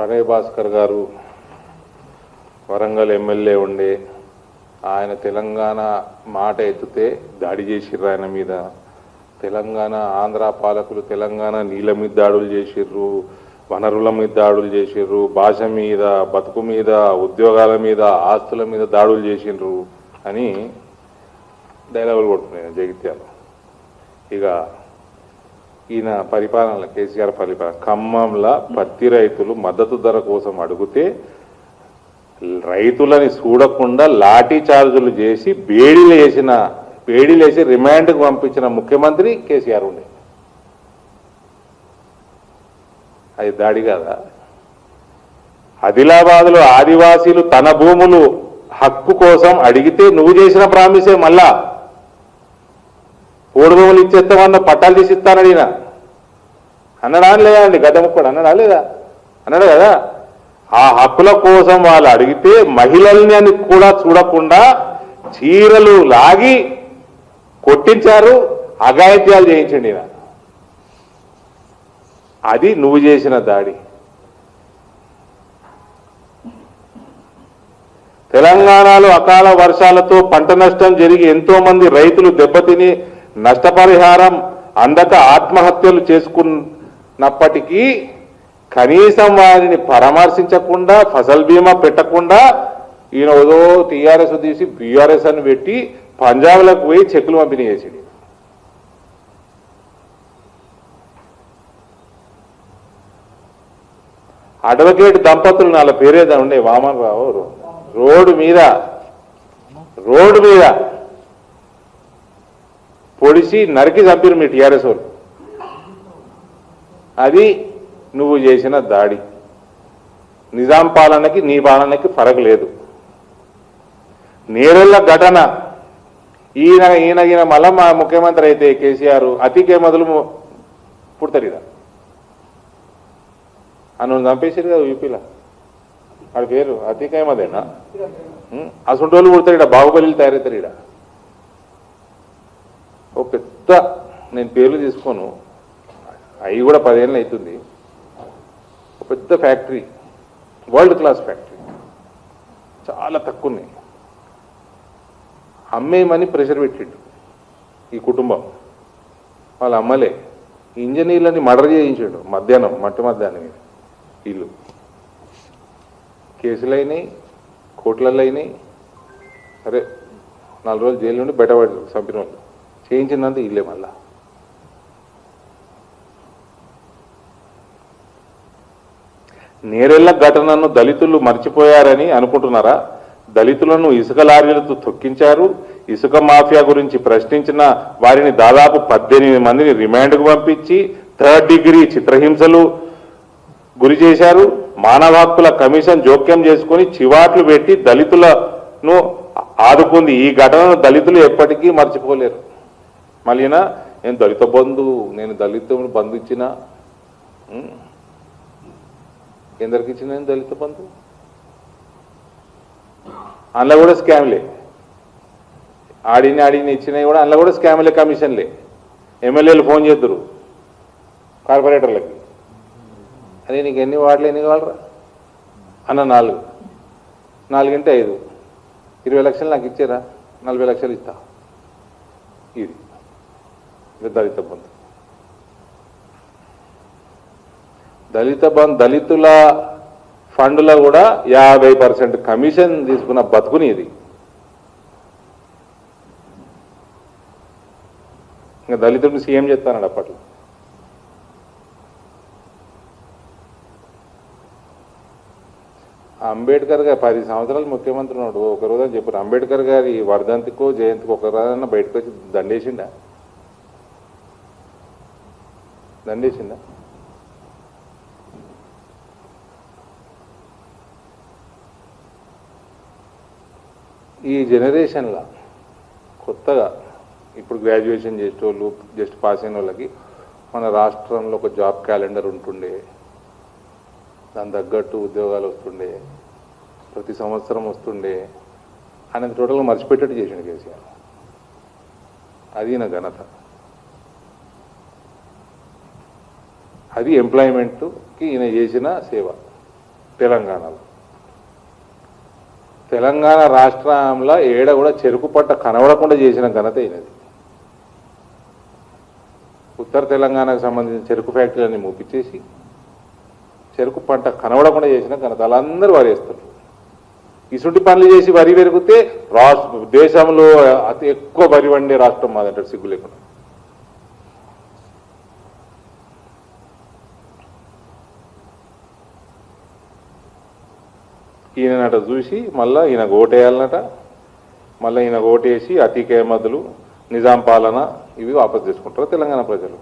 కనయ్య భాస్కర్ గారు వరంగల్ ఎమ్మెల్యే ఉండే ఆయన తెలంగాణ మాట ఎత్తితే దాడి చేసిర్రు ఆయన మీద. తెలంగాణ ఆంధ్ర పాలకులు తెలంగాణ నీళ్ళ మీద దాడులు చేసిర్రు, వనరుల మీద దాడులు చేసిర్రు, భాష మీద, బతుకు మీద, ఉద్యోగాల మీద, ఆస్తుల మీద దాడులు చేసిండ్రు అని డైలాగులు కొడుతున్నాయి జగిత్యాల. ఇక ఈయన పరిపాలనలో కేసీఆర్ పరిపాలన ఖమ్మంలో పత్తి రైతులు మద్దతు ధర కోసం అడిగితే రైతులని చూడకుండా లాఠీ చార్జులు చేసి బేడీలేసి రిమాండ్కు పంపించిన ముఖ్యమంత్రి కేసీఆర్ ఉండే. అది దాడి కాదా? ఆదిలాబాద్లో ఆదివాసీలు తన భూములు హక్కు కోసం అడిగితే నువ్వు చేసిన ప్రామిసే మళ్ళా ఓడి భూములు ఇచ్చేస్తామన్న పట్టాలు తీసి ఇస్తానని అన్నడా లేదా అండి? గడ్డముక్కడు అన్నడా లేదా? అన్నాడు కదా. ఆ హక్కుల కోసం వాళ్ళు అడిగితే మహిళల్ని అని కూడా చూడకుండా చీరలు లాగి కొట్టించారు, అఘాయిత్యాలు చేయించండి. అది నువ్వు చేసిన దాడి. తెలంగాణలో అకాల వర్షాలతో పంట నష్టం జరిగి ఎంతో మంది రైతులు దెబ్బతిని నష్టపరిహారం అందక ఆత్మహత్యలు చేసుకున్నప్పటికీ కనీసం వారిని పరామర్శించకుండా ఫసల్ బీమా పెట్టకుండా ఈయన ఏదో టీఆర్ఎస్ తీసి బీఆర్ఎస్ అని పెట్టి పంజాబ్లకు పోయి చెక్కులు పంపిణీ చేసాడు. అడ్వకేట్ దంపతులు వాళ్ళ పేరేదా ఉండే వామన్ రావు రోడ్డు మీద పొడిచి నరికి చంపిరు మీ టీఆర్ఎస్ వాళ్ళు. అది నువ్వు చేసిన దాడి. నిజాం పాలనకి నీ పాలనకి ఫరక్ లేదు. నేరెళ్ళ ఘటన ఈయన మళ్ళా మా ముఖ్యమంత్రి అయితే కేసీఆర్ అతికే మొదలు పుడతారు ఇదా అని చంపేసారు కదా యూపీలో. వాడి పేరు అతిక్ అహ్మదేనా? అసంటోళ్ళు పుడతారు ఇడ, బాహుబలిలు తయారవుతారు ఇడ. ఓ పెద్ద, నేను పేర్లు తీసుకోను, అవి కూడా 10 ఏళ్ళు అవుతుంది. ఒక పెద్ద ఫ్యాక్టరీ, వరల్డ్ క్లాస్ ఫ్యాక్టరీ, చాలా తక్కువ ఉన్నాయి. అమ్మేయమని ప్రెషర్ పెట్టిండు ఈ కుటుంబం. వాళ్ళ అమ్మలే ఇంజనీర్లని మర్డర్ చేయించాడు మధ్యాహ్నం, మధ్యాహ్నం ఇల్లు. కేసులు అయినాయి, కోర్టులలో అయినాయి. సరే 4 రోజులు జైలు నుండి బయటపడ్డారు చంపిన వాళ్ళు. చేయించిందంతా ఇల్లే. మళ్ళా నేరెళ్ల ఘటనను దళితులు మర్చిపోయారని అనుకుంటున్నారా? దళితులను ఇసుక లారీలతో తొక్కించారు. ఇసుక మాఫియా గురించి ప్రశ్నించిన వారిని దాదాపు 18 మందిని రిమాండ్కు పంపించి 3rd డిగ్రీ చిత్రహింసలు గురి చేశారు. మానవ హక్కుల కమిషన్ జోక్యం చేసుకుని చివాట్లు పెట్టి దళితులను ఆదుకుంది. ఈ ఘటనను దళితులు ఎప్పటికీ మర్చిపోలేరు. మళ్ళీనా నేను దళిత బంధు, నేను దళిత బంధు ఇచ్చిన, ఎందరికి ఇచ్చిన నేను దళిత బంధు? అందులో కూడా స్కామ్లే. ఆడిని ఇచ్చినవి కూడా అందులో కూడా స్కామ్లే, కమిషన్లే. ఎమ్మెల్యేలు ఫోన్ చేద్దరు కార్పొరేటర్లకి, అదే నీకు ఎన్ని వార్డులు ఎన్ని కావాలరా అన్న 4 అంటే 5, 20 లక్షలు నాకు ఇచ్చారా, 40 లక్షలు ఇస్తా. ఇది దళిత బంధు. దళితుల ఫండ్లో కూడా 50% కమిషన్ తీసుకున్న బతుకుని ఇది. ఇంకా దళితుడిని సీఎం చేస్తానండి అప్పట్లో. అంబేద్కర్ గారు 10 సంవత్సరాలు ముఖ్యమంత్రి ఉన్నాడు. ఒకరోజు అని చెప్పారు అంబేద్కర్ గారి వర్ధంతికో జయంతికో ఒక రోజన్నా బయటకు వచ్చి దండేసిండా? ఈ జనరేషన్లో కొత్తగా ఇప్పుడు గ్రాడ్యుయేషన్ చేసేటోళ్ళు, జస్ట్ పాస్ అయిన వాళ్ళకి మన రాష్ట్రంలో ఒక జాబ్ క్యాలెండర్ ఉంటుండే, దాని తగ్గట్టు ఉద్యోగాలు వస్తుండే, ప్రతి సంవత్సరం వస్తుండే. ఆయన టోటల్గా మర్చిపెట్టేట్టు చేసిండు కేసీఆర్. అది నా ఘనత. అది ఎంప్లాయ్మెంట్కి ఈయన చేసిన సేవ. తెలంగాణలో. తెలంగాణ రాష్ట్రంలో ఏడ కూడా చెరుకు పంట కనబడకుండా చేసిన ఘనత అయినది. ఉత్తర తెలంగాణకు సంబంధించిన చెరుకు ఫ్యాక్టరీలన్నీ మూపించేసి చెరుకు పంట కనబడకుండా చేసిన ఘనత వాళ్ళందరూ వరి వేస్తారు. ఇసుంటి పనులు చేసి వరి పెరిగితే దేశంలో అతి ఎక్కువ వరి వండే రాష్ట్రం మాదంటారు సిగ్గు లేకుండా. ఈయనట చూసి మళ్ళీ ఈయన ఓటేయాలన్నట, మళ్ళీ ఈయన ఓటేసి అతీక అహ్మదులు నిజాం పాలన ఇవి వాపసు తీసుకుంటారు తెలంగాణ ప్రజలు.